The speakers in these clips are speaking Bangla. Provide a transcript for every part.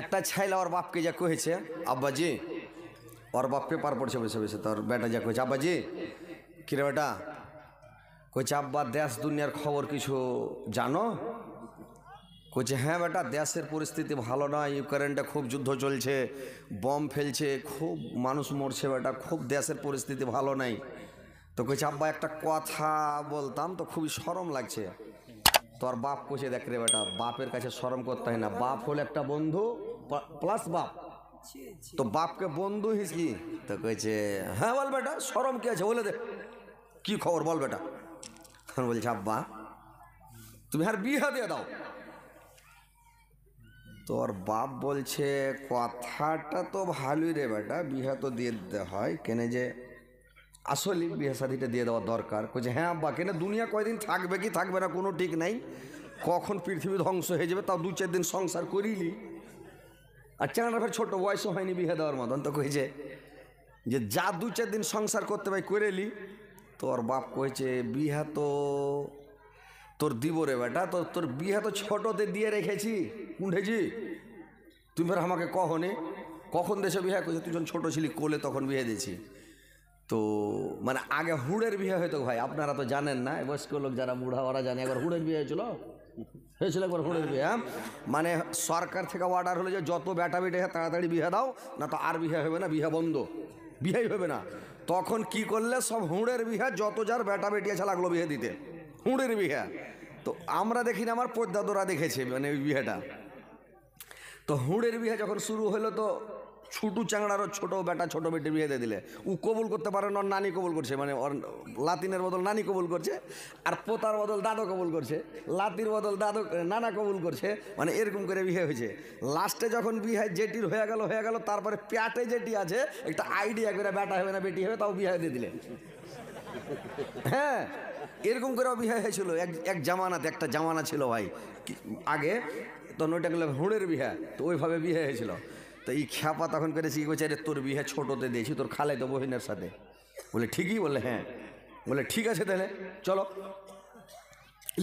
একটা ছাইলা ওর বাপকে যা কহেছে, আব্বাজি, ওর বাপ পেপার পড়ছে বসে বসে, তোর বেটা যা কহেছে, আব্বাজি কিরে বেটা, কইছে আব্বা দেশ দুনিয়ার খবর কিছু জানো? কইছে হ্যাঁ বেটা, দেশের পরিস্থিতি ভালো না, ইউক্রেনটা খুব যুদ্ধ চলছে, বম ফেলছে, খুব মানুষ মরছে বেটা, খুব দেশের পরিস্থিতি ভালো নাই। তো কইছে আব্বা একটা কথা বলতাম তো খুবই শরম লাগছে। তোর বাপ কইছে দেখ রে বেটা, বাপের কাছে শরম করতে হয় না, বাপ হলো একটা বন্ধু প্লাস বাপ, তো বাপকে বন্ধু হিসকি। তো কইছে হ্যাঁ বল বেটা, শরম কি আছে বলে দে, কি খবর বল বেটা। বলছে আব্বা তুমি আর বিয়ে দিয়ে দাও। তোর বাপ বলছে কথাটা তো ভালোই রে বেটা, বিয়ে তো দিয়ে দিতে হয়, কেনে যে আসলে বিয়ে শাদিটা দিয়ে দেওয়া দরকার। কইছে হ্যাঁ আব্বা, কেন দুনিয়া কয়দিন থাকবে কি থাকবে না কোনো ঠিক নাই, কখন পৃথিবী ধ্বংস হয়ে যাবে, তাও 2-4 দিন সংসার করিলি, আর চ্যাংড়া ফের ছোটো বয়সও হয়নি বিয়ে দেওয়ার মতন। তো কইছে যে যা 2-4 দিন সংসার করতে ভাই করেলি। তোর বাপ কইছে বিহা তো তোর দিব রে বেটা, তোর বিহা তো ছোটতে দিয়ে রেখেছি, উঠেছি, তুমি ফের আমাকে কখনে কখন দেশে বিহা করছে, তুই যখন ছোটো ছিলি কোলে তখন বিয়ে দিয়েছি। তো মানে আগে হুড়ের বিয়ে হয়তো ভাই, আপনারা তো জানেন না, বয়স্ক লোক যারা বুড়া ওরা জানে, একবার হুড়ের বিয়ে হয়েছিল একবার হুড়ের বিয়ে। মানে সরকার থেকে অর্ডার হলো যে যত বেটা বেটে তাড়াতাড়ি বিয়ে দাও, না তো আর বিয়ে হবে না, বিয়ে বন্ধ, বিয়েই হবে না। তখন কি করলে সব হুড়ের বিয়ে, যত যার বেটা বেটি আছে লাগলো বিয়ে দিতে, হুড়ের বিয়ে। তো আমরা দেখিনি, আমার পদ্মাদোরা দেখেছে মানে ওই বিয়েটা। তো হুড়ের বিয়ে যখন শুরু হলো, তো ছুটু চ্যাংড়ারও ছোটো বেটা ছোটো বেটে বিয়ে দিয়ে দিলে, ও কবুল করতে পারে না, ওর নানি কবুল করছে, মানে ওর লাতিনের বদল নানি কবুল করছে, আর পোতার বদল দাদু কবুল করছে, লাতির বদল দাদু নানা কবুল করছে, মানে এরকম করে বিয়ে হয়েছে। লাস্টে যখন বিয়ে যেটির হয়ে গেল, তারপরে প্যাটে যেটি আছে একটা আইডিয়া করে বেটা হবে না বেটি হবে, তাও বিয়ে দিয়ে দিলে। হ্যাঁ, এরকম করেও বিয়ে হয়েছিল এক জামানাতে, একটা জামানা ছিল ভাই আগে, তো ওইটা গেলে হুড়ের বিয়ে, তো ওইভাবে বিয়ে হয়েছিল। তো এই খ্যাপা তখন করেছি কি বলছে, রে তোর বিয়ে ছোটোতে দিয়েছি তোর খালে তো বহিনের সাথে। বলে ঠিকই, বলে হ্যাঁ, বলে ঠিক আছে তাহলে চলো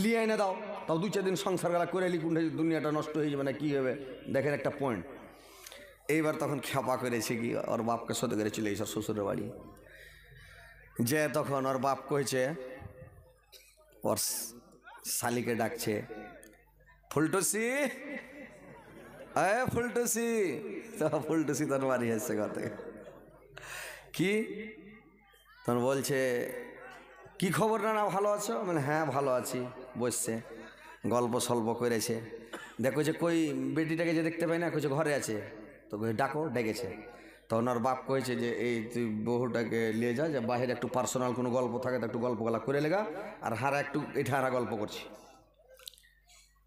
লিয়ে এনে দাও, তাও 2-4 দিন সংসার গেলা করে লিখুন, দুনিয়াটা নষ্ট হয়ে যাবে না কি হবে, দেখেন একটা পয়েন্ট। এইবার তখন খ্যাপা করেছি কি, ওর বাপকে সাথে করে চলে এসব শ্বশুরের বাড়ি, যে তখন ওর বাপ কইছে, ওর শালিকে ডাকছে, ফুলটুসি, ফুলটুসি। তো ফুলটুসি তোর বাড়ি এসছে কথা কি, তখন বলছে কি খবর না ভালো আছো? মানে হ্যাঁ ভালো আছি। বসছে, গল্প সল্প করেছে, দেখো যে কই বেটিটাকে যে দেখতে পাই না, কইছে ঘরে আছে। তো ডাকো, ডেকেছে। তখন ওর বাপ কয়েছে যে এই তুই বহুটাকে নিয়ে যা, যে বাইরে একটু পার্সোনাল কোনো গল্প থাকে তো একটু গল্পগুলা করে লেগা, আর হারা একটু এটা হারা গল্প করছি।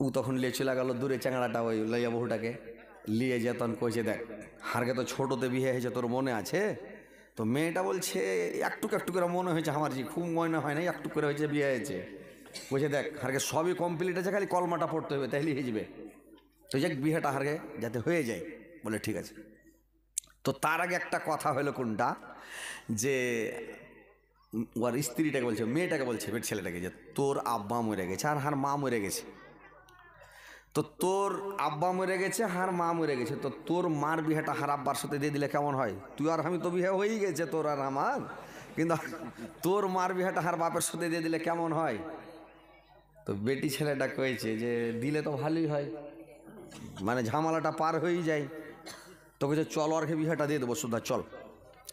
ও তখন লিয়ে চলে গেল দূরে, চ্যাংড়াটা ওই লইয়া বহুটাকে লিয়ে যে তখন কইছে দেখ হারকে তো ছোটোতে বিয়ে হয়েছে, তোর মনে আছে? তো মেয়েটা বলছে একটু করে মনে হয়েছে আমার, যে খুব মনে হয় না, একটু করে হয়েছে বিয়ে হয়েছে। বলছে দেখ হারকে সবই কমপ্লিট আছে, খালি কলমাটা পড়তে হবে তাইলে হয়ে যাবে, তো যাক বিয়েটা হারকে যাতে হয়ে যায়। বলে ঠিক আছে। তো তার আগে একটা কথা হলো কোনটা, যে ওর স্ত্রীটাকে বলছে, মেয়েটাকে বলছে ছেলেটাকে, যে তোর আব্বা মরে গেছে আর হার মা মরে গেছে, তো তোর আব্বা মরে গেছে হার মা মরে গেছে, তো তোর মার বিয়েটা হার আব্বার সাথে দিয়ে দিলে কেমন হয়? তুই আর আমি তো বিয়ে হয়েই গেছে তোর আর আমার, কিন্তু তোর মার বিয়েটা হার বাপের সাথে দিয়ে দিলে কেমন হয়? তো বেটি ছেলেটা কয়েছে যে দিলে তো ভালোই হয়, মানে ঝামেলাটা পার হয়েই যায়। তো কয়েছে চল আর বিয়েটা দিয়ে দেবো সুদ্ধা চল।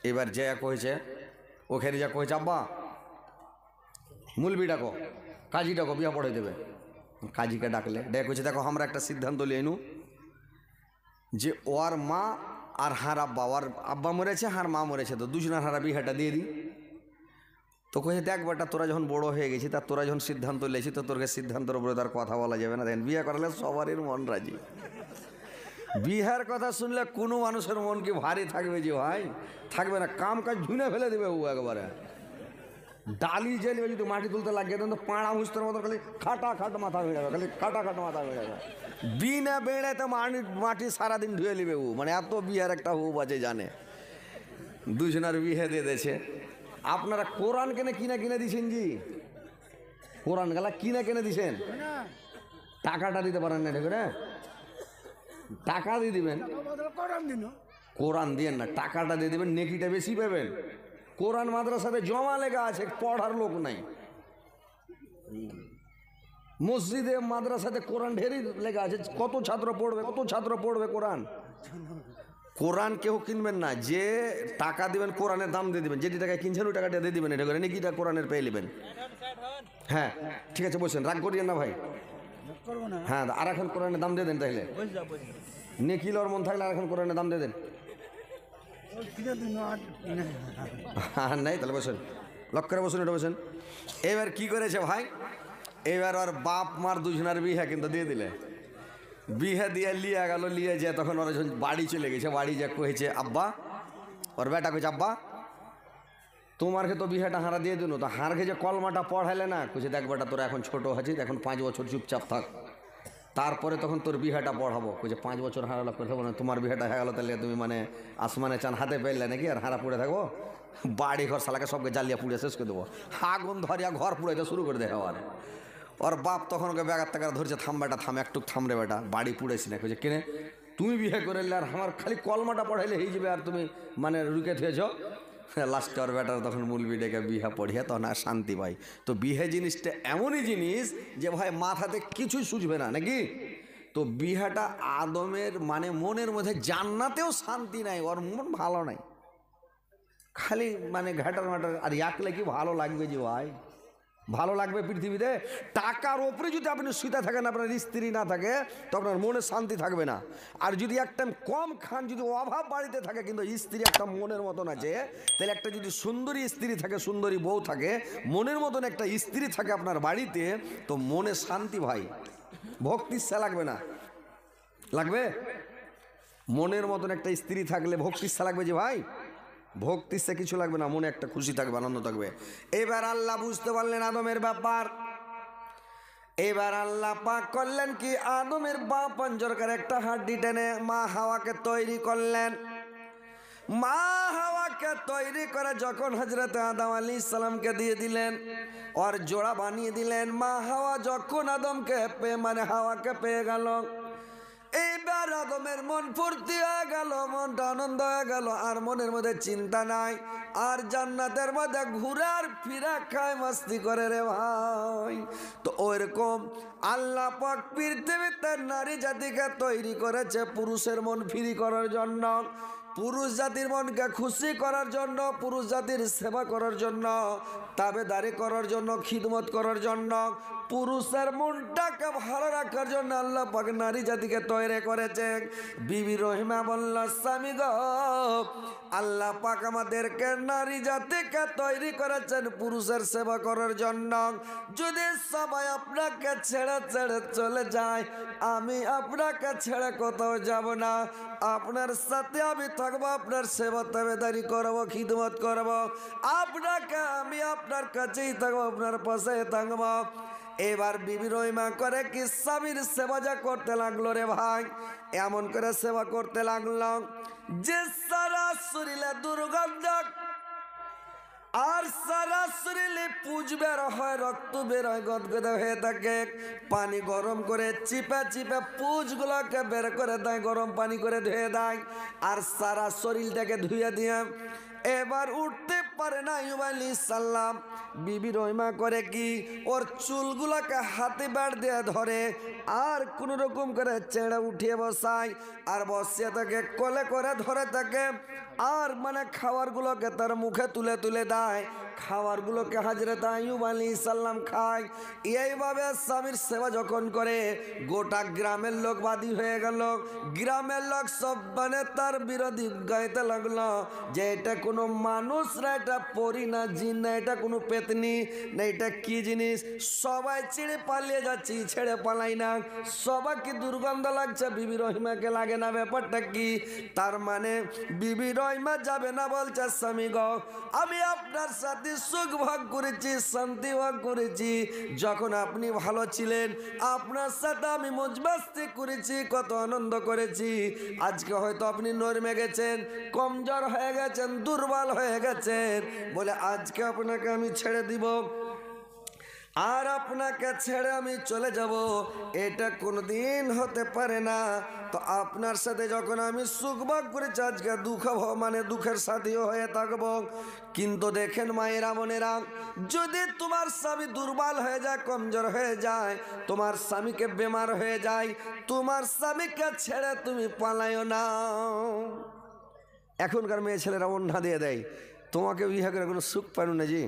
এবার যে কয়েছে ওখানে যা কয়েছে আব্বা মুলবি ডাকো, কাজী ডাকো, বিয়া পড়ে দেবে। কাজীকে ডাকলে ডেকে কইছে দেখো আমরা একটা সিদ্ধান্ত লিয়ে নু, যে ওর মা আর হার আব্বা, ওর আব্বা মরেছে হার মা মরেছে, তো দুজনের হারা বিয়েটা দিয়ে দিই। তো কইছে দেখ বেটা তোরা যখন বড় হয়ে গেছি, তা তোরা যখন সিদ্ধান্ত লেছি, তো তোরকে সিদ্ধান্তের উপরে তার কথা বলা যাবে না। দেখেন বিয়ে করালে সবারই মন রাজি, বিহার কথা শুনলে কোনো মানুষের মন কি ভারী থাকবে? যে ভাই থাকবে না, কাম কাজ ঝুনে ফেলে দেবে ও একবারে। ডালি জেলবে যদি মাটি তুলতে লাগিয়ে দেন, তো পাড়া মুস্তর মতো খালি খাটা মাথা হয়ে যাবে, খালি খাটা মাথা হয়ে যাবে, বিনা বেড়াতে মাটি সারাদিন ধুয়ে নেবে ও, মানে এত বিহার একটা হুব আছে জানে। দুজনের বিয়ে দিয়ে দিয়েছে। আপনারা কোরআন কিনে দিছেন জি, কোরআন গালা কিনে দিছেন, টাকাটা দিতে পারেন না, ঠিক না? টাকা দিয়ে দিবেন, কোরআন দিয়েন না, টাকাটা দিয়ে দিবেন, নেকিটা বেশি পাবেন। কোরআন মাদ্রাসাতে জমা লেখা আছে, পড়ার লোক নাই। মসজিদে মাদ্রাসাতে কোরআন ঢেরই লেখা আছে, কত ছাত্র পড়বে, কত ছাত্র পড়বে কোরআন। কোরআন কেউ কিনবেন না, যে টাকা দিবেন কোরআনের দাম দিয়ে দিবেন, যেটি টাকা কিনছেন ওই টাকাটা দিয়ে দিবেন, এটা করে নেকিটা কোরআনের পেয়ে নেবেন। হ্যাঁ ঠিক আছে, বলছেন, রাগ করিয়েন না ভাই। হ্যাঁ, আর এখন কোরআনের দাম দিয়ে দেন, তাইলে নেকিলর মন থাকলে আর এখন কোরআনের দাম দিয়ে দেন। হ্যাঁ নাই, তাহলে বসেন, লক্ষ্য করে বসুন, এটা বসেন। এবার কি করেছে ভাই, এবার ওর বাপ মার দুজনের বিহা কিন্তু দিয়ে দিলে। বিহা দিয়ে লিয়ে গেল, লিয়ে যে তখন ওরা যখন বাড়ি চলে গেছে, বাড়ি যা কয়েছে আব্বা, ওর বেটা কইছে আব্বা তোমারকে তো বিহাটা হারা দিয়ে দিল, তো হারকে যে কলমাটা পড়াইলে না, কইছে দেখ বেটা তোরা এখন ছোট আছিস, এখন 5 বছর চুপচাপ থাক, তারপরে তখন তোর বিহাটা পড়াবো। কইছে 5 বছর হারালো করে থাকবো না, তোমার বিহাটা হয়ে গেলো, তাহলে তুমি মানে আসমানে চান হাতে পেলে নাকি আর হারা পুড়ে থাকবো? বাড়ি ঘর শালাকে সবকে জ্বালিয়া পুড়ে শেষ করে দেবো, আগুন ধরিয়া ঘর পুড়াইতে শুরু করে দেয়। আবার ওর বাপ তখন ওকে ব্যাগার টাকার ধরছে, থাম বেটা থাম, একটু থাম রে বেটা, বাড়ি পুড়েছি না। কইছে কেনে তুমি বিয়ে করে আর আমার খালি কলমাটা পড়াইলে হয়ে যাবে, আর তুমি মানে রুকে থুয়েছ। লাস্টে ওর বেটার তখন মূলবি ডেকে বিহা পড়িয়া তখন আর শান্তি পাই। তো বিহে জিনিসটা এমনই জিনিস যে ভাই মাথাতে কিছুই সুঝবে না নাকি। তো বিহাটা আদমের মানে মনের মধ্যে জান্নাতেও শান্তি নাই, ওর মন ভালো নাই, খালি মানে ঘাটার মাটার। আর একলে কি ভালো লাগবে যে ভাই, ভালো লাগবে পৃথিবীতে? টাকার ওপরে যদি আপনি শুতে থাকেন, আপনার স্ত্রী না থাকে, তো আপনার মনে শান্তি থাকবে না। আর যদি একটা কম খান, যদি অভাব বাড়িতে থাকে, কিন্তু স্ত্রী একটা মনের মতন আছে, তাহলে একটা যদি সুন্দরী স্ত্রী থাকে, সুন্দরী বউ থাকে, মনের মতন একটা স্ত্রী থাকে আপনার বাড়িতে, তো মনে শান্তি ভাই, ভক্তি ইচ্ছা লাগবে না? লাগবে? মনের মতন একটা স্ত্রী থাকলে ভক্তি ইচ্ছা লাগবে যে ভাই, ভক্তি সে কিছু লাগবে না, মনে একটা খুশি থাকবে, আনন্দ থাকবে। এবার আল্লাহ বুঝতে পারলেন আদমের ব্যাপার। এবার আল্লাহ পাক করলেন কি, আদমের বাপ পঞ্জরকার একটা হাড্ডি টেনে মা হাওয়াকে তৈরি করলেন। মা হাওয়াকে তৈরি করে যখন হযরত আদম আলাইহিস সালামকে দিয়ে দিলেন, ওর জোড়া বানিয়ে দিলেন। মা হাওয়া যখন আদমকে মানে হাওয়াকে পেয়ে গেল, এইবার আদমের মন ফুর্তি হয়ে গেল, মনটা আনন্দ হয়ে গেল, আর মনের মধ্যে চিন্তা নাই, আর জান্নাতের মধ্যে ঘুরে আর ফিরে খায় মাস্তি করে রে ভাই। তো ওইরকম আল্লাহ পাক পৃথিবীতে নারী জাতিকে তৈরি করেছে পুরুষের মন ফ্রি করার জন্য, পুরুষ জাতির মনকে খুশি করার জন্য, পুরুষ জাতির সেবা করার জন্য, তাবেদারি করার জন্য, খিদমত করার জন্য, পুরুষের মনটাকে ভালো রাখার জন্য আল্লাহ পাক নারী জাতিকে তৈরি করেছে। বিবি রহিমা বলল, স্বামী গো, আল্লাহ পাক আমাদেরকে নারী জাতিকে তৈরি করেছেন পুরুষের সেবা করার জন্য। যদি সবাই আপনাকে ছেড়ে ছেড়ে চলে যায়, আমি আপনাকে ছেড়ে কোথাও যাব না, আপনার সাথে আমি থাকবো, আপনার সেবা তাবেদারি করবো, খিদমত করবো, আপনাকে আমি আপনার কাছেই থাকবো, আপনার পাশে থাকবো। এবার বিবি রহিমা করে কি, স্বামীর সেবা যা করতে লাগলো রে ভাই, এমন করে সেবা করতে লাগলো যে সারা শরীরে দুর্গন্ধ, আর সারা শরীরে পুজ বের হয়, রক্ত বের হয়, গদগদে হয়ে থাকে। পানি গরম করে চিপে চিপে পুজগুলোকে বের করে দেয়, গরম পানি করে ধুয়ে দেয়, আর সারা শরীরটাকে ধুয়ে দিয়ে এবার উঠতে পারে না আইয়ুব আলাইহিস সালাম। বিবি রহিমা করে কি, ওর চুলগুলোকে হাতে বাড় দিয়ে ধরে, আর কোনো রকম করে চেড়ে উঠিয়ে বসায়, আর বসিয়ে তাকে কোলে করে ধরে থাকে, আর মানে খাবারগুলোকে তার মুখে তুলে তুলে দেয়, খাবারগুলোকে হযরত আইয়ুব আলাইহিস সালাম খায়। এইভাবে স্বামীর সেবা যখন করে, গোটা গ্রামের লোক বাদী হয়ে গেল। গ্রামের লোক সব মানে তার বিরোধী গাইতে লাগলো যে এটা কোনো মানুষ না, এটা পরি না, জিন না, এটা কোনো পেতনি না, এটা কি জিনিস। সবাই ছেড়ে পালিয়ে যাচ্ছি, ছেড়ে পালাই না, সবাইকে দুর্গন্ধ লাগছে, বিবি রহিমাকে লাগে না। ব্যাপারটা কি? তার মানে বিবি রহিমা যাবে না, বলছে স্বামী গো, আমি আপনার সাথে সুখ ভাগ করেছি, শান্তি ভাগ করেছি, যখন আপনি ভালো ছিলেন আপনার সাথে আমি মজবাস্তি করেছি, কত আনন্দ করেছি। আজকে হয়তো আপনি নরমে গেছেন, কমজোর হয়ে গেছেন, দুর্বল হয়ে গেছেন, বলে আজকে আপনাকে আমি ছেড়ে দিব। আর আপনাকে ছেড়ে আমি চলে যাব, এটা কোনোদিন হতে পারে না। তো আপনার সাথে যখন আমি সুখ ভাগ করেছি, আজকে দুঃখের সাথীও হয়ে থাকবো। কিন্তু দেখেন মায়েরা বোনেরা, যদি তোমার স্বামী দুর্বল হয়ে যায়, কমজোর হয়ে যায়, তোমার স্বামীকে বেমার হয়ে যায়, তোমার স্বামীকে ছেড়ে তুমি পালাইও না। এখনকার মেয়ে ছেলেরা ওন্না দিয়ে দেয়, তোমাকে বিয়ে করে কোনো সুখ পেনু না, জি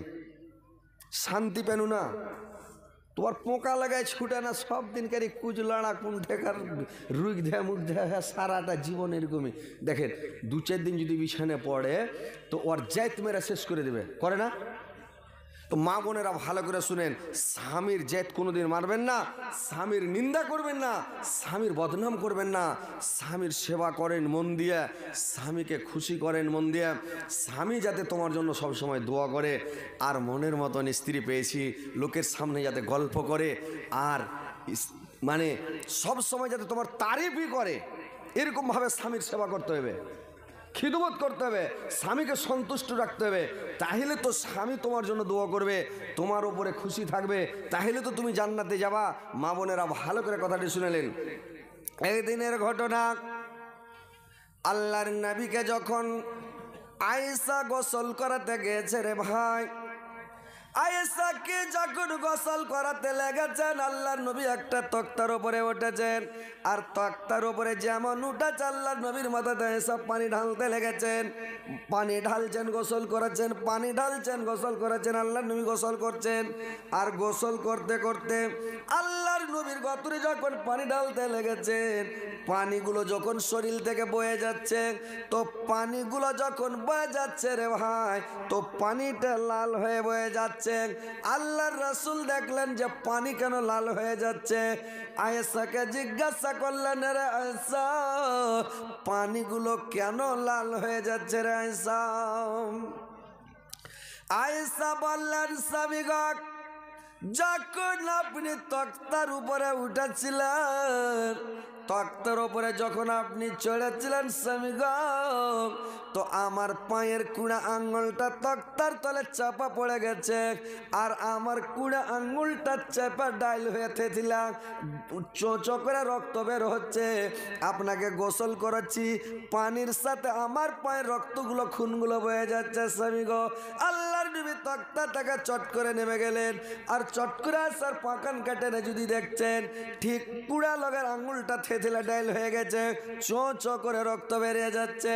শান্তি পেনু না, তোমার পোকা লাগায় ছুটে না, সব দিনকারই কুচ লড়া কোন ঠেকার রুখ ধে মুখ ধে সারাটা জীবন এরকমই। দেখেন 2-4 দিন যদি বিছানে পড়ে তো ওর জাত মেরা শেষ করে দেবে, করে না? তো মা বোনেরা ভালো করে শুনেন, স্বামীর জেদ কোনোদিন মারবেন না, স্বামীর নিন্দা করবেন না, স্বামীর বদনাম করবেন না। স্বামীর সেবা করেন মন দিয়ে, স্বামীকে খুশি করেন মন দিয়ে। স্বামী যাতে তোমার জন্য সবসময় দোয়া করে, আর মনের মতন স্ত্রী পেয়েছি লোকের সামনে যাতে গল্প করে, আর মানে সব সময় যাতে তোমার তারিফই করে, এরকমভাবে স্বামীর সেবা করতে হবে, খিদমত করতে হবে, স্বামীকে সন্তুষ্ট রাখতে হবে। তাহলে তো স্বামী তোমার জন্য দোয়া করবে, তোমার উপরে খুশি থাকবে, তাহলে তো তুমি জান্নাতে যাবা। মা বোনেরা ভালো করে কথাটি শুনেলেন। একদিনের ঘটনা, আল্লাহর নবীকে যখন আয়েশা গোসল করাতে গেছে রে ভাই, আয়েশাকে যখন গোসল করাতে লেগেছেন, আল্লাহর নবী একটা তক্তার উপরে উঠেছেন, আর তক্তার উপরে যেমন উঠেছে আল্লাহর নবীর মাথাতে সব পানি ঢালতে লেগেছেন। পানি ঢালছেন, গোসল করেছেন, পানি ঢালছেন, গোসল করেছেন, আল্লাহর নবী গোসল করছেন। আর গোসল করতে করতে আল্লাহর নবীর গতরে যখন পানি ঢালতে লেগেছেন, পানিগুলো যখন শরীর থেকে বয়ে যাচ্ছে, তো পানিগুলো যখন বয়ে যাচ্ছে রে ভাই, তো পানিটা লাল হয়ে বয়ে যাচ্ছে। আল্লাহর রাসূল দেখলেন যে পানি কেন লাল হয়ে যাচ্ছে। আয়েশাকে জিজ্ঞাসা করলেন, রে আয়েশা, পানিগুলো কেন লাল হয়ে যাচ্ছে রে আয়েশা? আয়েশা বললেন, স্বামীগণ, যখন আপনি তক্তার উপরে উঠেছিলেন, তক্তার উপরে যখন আপনি চড়েছিলেন স্বামীগণ, তো আমার পায়ের কুড়া আঙ্গুলটা তক্তার তলে চাপা পড়ে গেছে, আর আমার কুড়া আঙ্গুলটা চাপা ডাইল হয়ে থেছিলাম, চোঁচো করে রক্ত বের হচ্ছে। আপনাকে গোসল করাচ্ছি, পানির সাথে আমার পায়ের রক্তগুলো খুনগুলো বয়ে যাচ্ছে স্বামীগো। আল্লাহর নবী তক্তা থেকে চট করে নেমে গেলেন, আর চট করে আসার পাকান কাটেনে যদি দেখছেন, ঠিক কুড়া লগের আঙ্গুলটা থেতলা ডাইল হয়ে গেছে, চোঁ করে রক্ত বেরিয়ে যাচ্ছে।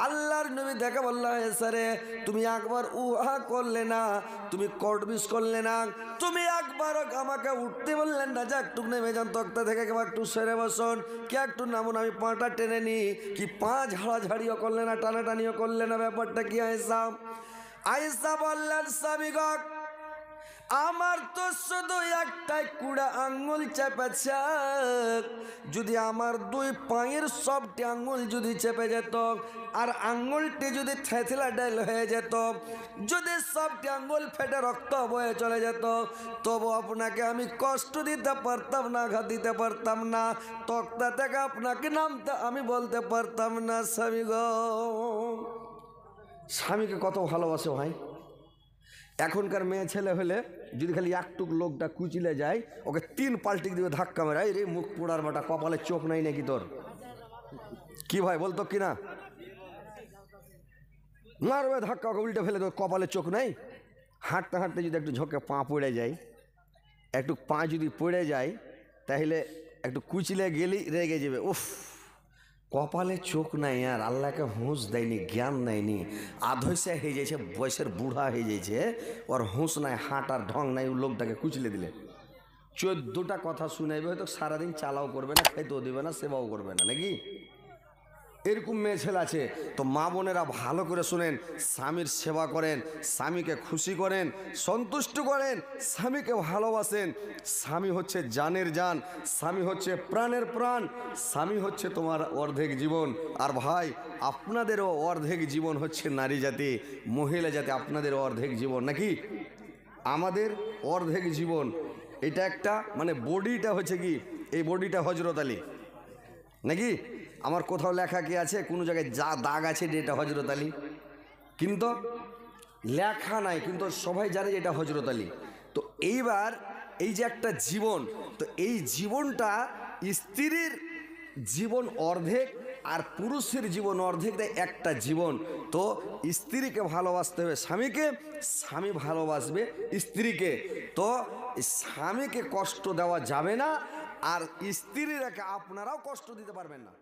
আল্লাহর নবী দেখে বলল, এসারে তুমি একবার উহা করলে না, তুমি কটবিস করলে না, তুমি একবার আমাকে উঠতে বললেন না, যা একটু নেমে যান তক্তা থেকে, কেউ একটু সেরে বসুন, কে একটু নামুন, আমি পাটা টেনে নিই। কি পা ঝাড়াঝাড়িও করলে না, টানাটানিও করলে না, ব্যাপারটা কি আয়েশা? আয়েশা বললেন, স্বামীগণ, আমার তো শুধু একটাই কুড়া আঙ্গুল চেপেছে, যদি আমার 2 পায়ের সবটি আঙ্গুল যদি চেপে যেত, আর আঙ্গুলটি যদি থেতলা ডাইল হয়ে যেত, যদি সবটি আঙ্গুল ফেটে রক্ত বয়ে চলে যেত, তবু আপনাকে আমি কষ্ট দিতে পারতাম না, আঘাত দিতে পারতাম না, তক্তা থেকে আপনাকে নামতে আমি বলতে পারতাম না। স্বামী গো, স্বামীকে কত ভালোবাসে ভাই। এখনকার মেয়ে ছেলে হলে যদি খালি একটুক লোকটা কুচিলে যায়, ওকে 3 পাল্টি দিবে ধাক্কা মেরাই, রে মুখ পোড়ার বাটা, কপালে চোখ নাই নাকি তোর? কি ভাই বলতো কিনা? মারবে ধাক্কা, ওকে উল্টে ফেলে তোর কপালে চোখ নাই। হাঁটতে হাঁটতে যদি একটু ঝোঁকে পা পড়ে যায়, একটু পা যদি পড়ে যায়, তাহলে একটু কুচিলে গেলি রেগে যাবে, উফ কপালে চোখ নাই, আর আল্লাহকে হুঁশ দেয়নি, জ্ঞান দেয়নি, আধৈসা হয়ে যাইছে, বয়সের বুড়া হয়ে যাইছে, ওর হুঁশ নাই, হাঁটার ঢং নাই, ও লোকটাকে কুচলে দিলে 14টা কথা শুনাইবে, হয়তো সারাদিন চালাও করবে না, খাইতেও দেবে না, সেবাও করবে না, নাকি? এরকম মেয়ে ছেলে আছে। তো মা বোনেরা ভালো করে শুনেন, স্বামীর সেবা করেন, স্বামীকে খুশি করেন, সন্তুষ্ট করেন, স্বামীকে ভালোবাসেন। স্বামী হচ্ছে জানের জান, স্বামী হচ্ছে প্রাণের প্রাণ, স্বামী হচ্ছে তোমার অর্ধেক জীবন। আর ভাই, আপনাদেরও অর্ধেক জীবন হচ্ছে নারী জাতি, মহিলা জাতি, আপনাদেরও অর্ধেক জীবন, নাকি? আমাদের অর্ধেক জীবন এটা একটা, মানে বডিটা হচ্ছে কি, এই বডিটা হজরত আলী, নাকি? আমার কোথাও লেখা কি আছে, কোনো জায়গায় যা দাগ আছে এটা হজরত আলী, কিন্তু লেখা নাই, কিন্তু সবাই জানে যে এটা হজরত আলী। তো এইবার এই যে একটা জীবন, তো এই জীবনটা স্ত্রীর জীবন অর্ধেক আর পুরুষের জীবন অর্ধেক, দেয় একটা জীবন। তো স্ত্রীকে ভালোবাসতে হবে স্বামীকে, স্বামী ভালোবাসবে স্ত্রীকে। তো স্বামীকে কষ্ট দেওয়া যাবে না, আর স্ত্রীরাকে আপনারাও কষ্ট দিতে পারবেন না।